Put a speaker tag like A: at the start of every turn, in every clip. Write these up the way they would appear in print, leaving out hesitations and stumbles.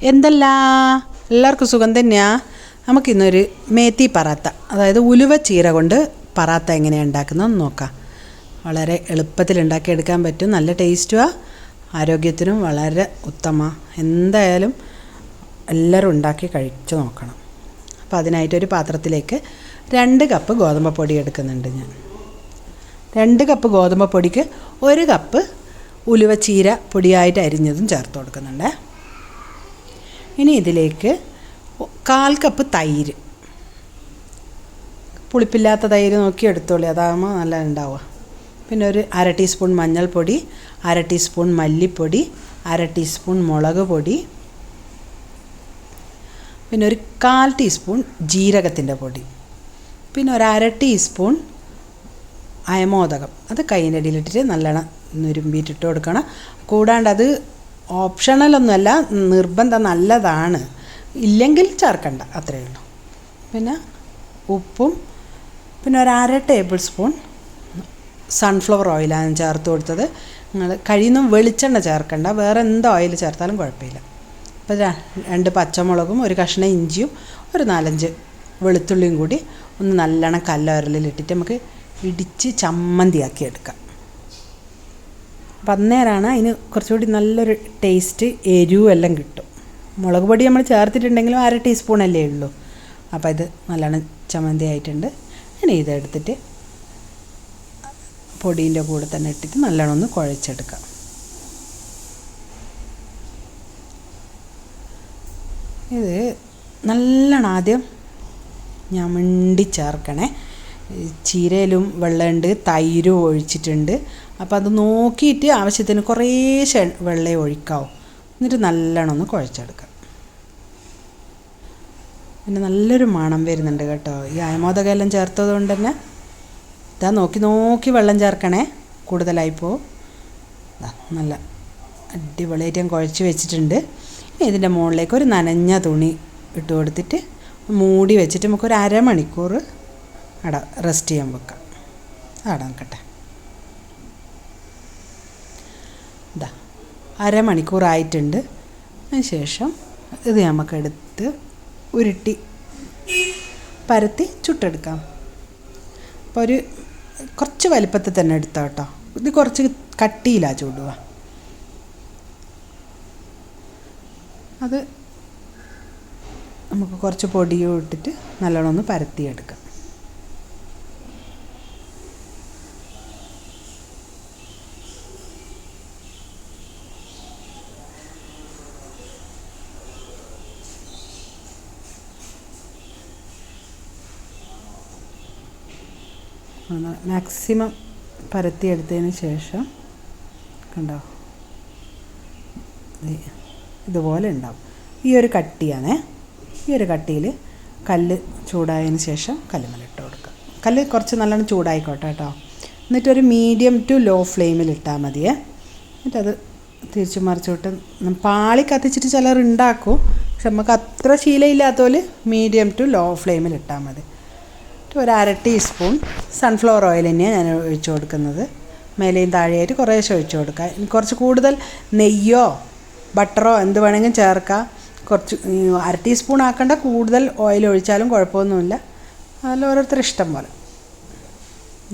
A: എന്തല്ല എല്ലാവർക്കും സുഖം തന്നെയാ. നമുക്കിന്നൊരു മേത്തി പറാത്ത, അതായത് ഉലുവ ചീര കൊണ്ട് പറാത്ത എങ്ങനെയാണ് ഉണ്ടാക്കുന്നതെന്ന് നോക്കാം. വളരെ എളുപ്പത്തിൽ ഉണ്ടാക്കിയെടുക്കാൻ പറ്റും, നല്ല ടേസ്റ്റുമാണ്, ആരോഗ്യത്തിനും വളരെ ഉത്തമമാണ്. എന്തായാലും എല്ലാവരും ഉണ്ടാക്കി കഴിച്ചു നോക്കണം. അപ്പോൾ അതിനായിട്ടൊരു പാത്രത്തിലേക്ക് 2 കപ്പ് ഗോതമ്പ് പൊടി എടുക്കുന്നുണ്ട് ഞാൻ. 2 കപ്പ് ഗോതമ്പ് പൊടിക്ക് 1 കപ്പ് ഉലുവ ചീര പൊടിയായിട്ട് അരിഞ്ഞതും ചേർത്ത് കൊടുക്കുന്നുണ്ട്. ഇനി ഇതിലേക്ക് 1/4 കപ്പ് തൈര്, പുളിപ്പില്ലാത്ത തൈര് നോക്കി എടുത്തോളി, അതാകുമ്പോൾ നല്ല ഉണ്ടാവുക. പിന്നെ ഒരു 1/2 ടീസ്പൂൺ മഞ്ഞൾപ്പൊടി, 1/2 ടീസ്പൂൺ മല്ലിപ്പൊടി, 1/2 ടീസ്പൂൺ മുളക് പൊടി, പിന്നെ ഒരു 1/4 ടീസ്പൂൺ ജീരകത്തിൻ്റെ പൊടി, പിന്നെ ഒരു 1/2 ടീസ്പൂൺ അയമോദകം. അത് കൈയിൻ്റെ അടിയിലിട്ടിട്ട് നല്ലോണം നുരുമ്പിയിട്ടിട്ട് കൊടുക്കണം. കൂടാണ്ട് അത് ഓപ്ഷണലൊന്നുമല്ല, നിർബന്ധം, നല്ലതാണ്, ഇല്ലെങ്കിൽ ചേർക്കണ്ട, അത്രയേ ഉള്ളൂ. പിന്നെ ഉപ്പും, പിന്നെ ഒരു 1/2 ടേബിൾ സ്പൂൺ സൺഫ്ലവർ ഓയിലാണ് ചേർത്ത് കൊടുത്തത്. നിങ്ങൾ കഴിയുന്ന വെളിച്ചെണ്ണ ചേർക്കണ്ട, വേറെ എന്ത് ഓയിൽ ചേർത്താലും കുഴപ്പമില്ല. അപ്പോൾ 2 പച്ചമുളകും, ഒരു കഷ്ണം ഇഞ്ചിയും, ഒരു 4-5 വെളുത്തുള്ളിയും കൂടി ഒന്ന് നല്ലോണം കല്ലുരലിലിട്ടിട്ട് നമുക്ക് ഇടിച്ച് ചമ്മന്തിയാക്കി എടുക്കാം. അപ്പം അന്നേരമാണ് അതിന് കുറച്ചുകൂടി നല്ലൊരു ടേസ്റ്റ്, എരിവും എല്ലാം കിട്ടും. മുളക് പൊടി നമ്മൾ ചേർത്തിട്ടുണ്ടെങ്കിലും 1/2 ടീസ്പൂൺ അല്ലേ ഉള്ളൂ. അപ്പോൾ ഇത് നല്ലോണം ചമ്മന്തി ആയിട്ടുണ്ട്. ഇനി ഇതെടുത്തിട്ട് പൊടീൻ്റെ കൂടെ തന്നെ ഇട്ടിട്ട് നല്ലോണം ഒന്ന് കുഴച്ചെടുക്കാം. ഇത് നല്ലോണം ആദ്യം ഞമണ്ടി ചേർക്കണേ. ചീരയിലും വെള്ളമുണ്ട്, തൈരും ഒഴിച്ചിട്ടുണ്ട്. അപ്പോൾ അത് നോക്കിയിട്ട് ആവശ്യത്തിന് കുറേശ്ശെ വെള്ളമേ ഒഴിക്കാവും. എന്നിട്ട് നല്ലോണം ഒന്ന് കുഴച്ചെടുക്കാം. പിന്നെ നല്ലൊരു മണം വരുന്നുണ്ട് കേട്ടോ, ഈ അയമോദകം എല്ലാം ചേർത്തത് കൊണ്ട് തന്നെ. ഇതാ നോക്കി വെള്ളം ചേർക്കണേ, കൂടുതലായിപ്പോവും. നല്ല അടിപൊളിയായിട്ട് ഞാൻ കുഴച്ച് വെച്ചിട്ടുണ്ട്. ഇതിൻ്റെ മുകളിലേക്ക് ഒരു നനഞ്ഞ തുണി ഇട്ട് കൊടുത്തിട്ട് മൂടി വെച്ചിട്ട് നമുക്കൊരു 1/2 മണിക്കൂർ അവിടെ റെസ്റ്റ് ചെയ്യാൻ വെക്കാം. അവിടെ നിൽക്കട്ടെ. ഇതാ 1/2 മണിക്കൂറായിട്ടുണ്ട്. അതിന് ശേഷം ഇത് നമുക്കെടുത്ത് ഉരുട്ടി പരത്തി ചുട്ടെടുക്കാം. അപ്പോൾ ഒരു കുറച്ച് വലിപ്പത്തിൽ തന്നെ എടുത്താൽ കേട്ടോ, ഇത് കുറച്ച് കട്ടിയിലാണ് ചൂടുക. അത് നമുക്ക് കുറച്ച് പൊടിയും ഇട്ടിട്ട് നല്ലോണം ഒന്ന് പരത്തിയെടുക്കാം. മാക്സിമം പരത്തിയെടുത്തതിന് ശേഷം കണ്ടോ, ഇതുപോലെ ഉണ്ടാവും. ഈ ഒരു കട്ടിയാണേ. ഈ ഒരു കട്ടിയിൽ കല്ല് ചൂടായതിന് ശേഷം കല്ലുമ്മലിട്ട് കൊടുക്കുക. കല്ല് കുറച്ച് നല്ലോണം ചൂടായിക്കോട്ടെ കേട്ടോ. എന്നിട്ടൊരു മീഡിയം ടു ലോ ഫ്ലെയിമിലിട്ടാൽ മതിയേ. എന്നിട്ടത് തിരിച്ചു മറിച്ചോട്ട് പാളി കത്തിച്ചിട്ട് ചിലർ ഉണ്ടാക്കും, പക്ഷെ നമുക്ക് അത്ര ശീലമില്ലാത്തപോലെ മീഡിയം ടു ലോ ഫ്ലെയിമിലിട്ടാൽ മതി. ഒരു 1/2 ടീസ്പൂൺ സൺഫ്ലവർ ഓയിൽ തന്നെയാണ് ഞാൻ ഒഴിച്ചു കൊടുക്കുന്നത്. മേലെയും താഴെയായിട്ട് കുറേശ്ശെ ഒഴിച്ചു കൊടുക്കുക. കുറച്ച് കൂടുതൽ നെയ്യോ ബട്ടറോ എന്ത് വേണമെങ്കിലും ചേർക്കാം. കുറച്ച് 1/2 ടീസ്പൂൺ ആക്കേണ്ട, കൂടുതൽ ഓയിൽ ഒഴിച്ചാലും കുഴപ്പമൊന്നുമില്ല, അതിൽ ഓരോരുത്തർ ഇഷ്ടം പോലെ.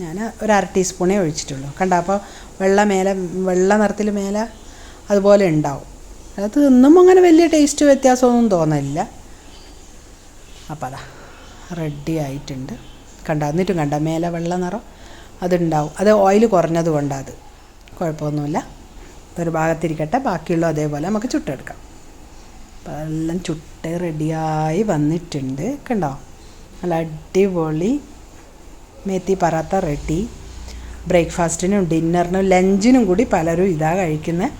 A: ഞാൻ ഒരു 1/2 ടീസ്പൂണേ ഒഴിച്ചിട്ടുള്ളൂ. കണ്ടോ, അപ്പോൾ വെള്ള നിറത്തിൽ മേലെ അതുപോലെ ഉണ്ടാവും. അത് തിന്നുമ്പോൾ അങ്ങനെ വലിയ ടേസ്റ്റ് വ്യത്യാസമൊന്നും തോന്നില്ല. അപ്പോൾ അതാ റെഡി ആയിട്ടുണ്ട്. എന്നിട്ടും കണ്ട മേലെ വെള്ള നിറം അതുണ്ടാവും. അത് ഓയിൽ കുറഞ്ഞത് കൊണ്ടാണ്, അത് കുഴപ്പമൊന്നുമില്ല. ഒരു ഭാഗത്തിരിക്കട്ടെ, ബാക്കിയുള്ള അതേപോലെ നമുക്ക് ചുട്ടെടുക്കാം. അപ്പോൾ എല്ലാം ചുട്ട് റെഡിയായി വന്നിട്ടുണ്ട്. കണ്ടോ, നല്ല അടിപൊളി മേത്തി പറാത്ത റെഡി. ബ്രേക്ക്ഫാസ്റ്റിനും ഡിന്നറിനും ലഞ്ചിനും കൂടി പലരും ഇതാ കഴിക്കുന്നത്.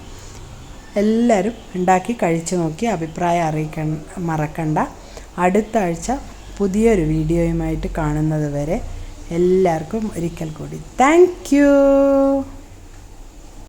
A: എല്ലാവരും ഉണ്ടാക്കി കഴിച്ച് നോക്കി അഭിപ്രായം അറിയിക്കാൻ മറക്കണ്ട. അടുത്ത ആഴ്ച പുതിയൊരു വീഡിയോയുമായിട്ട് കാണുന്നത് വരെ എല്ലാവർക്കും ഒരിക്കൽ കൂടി താങ്ക് യു.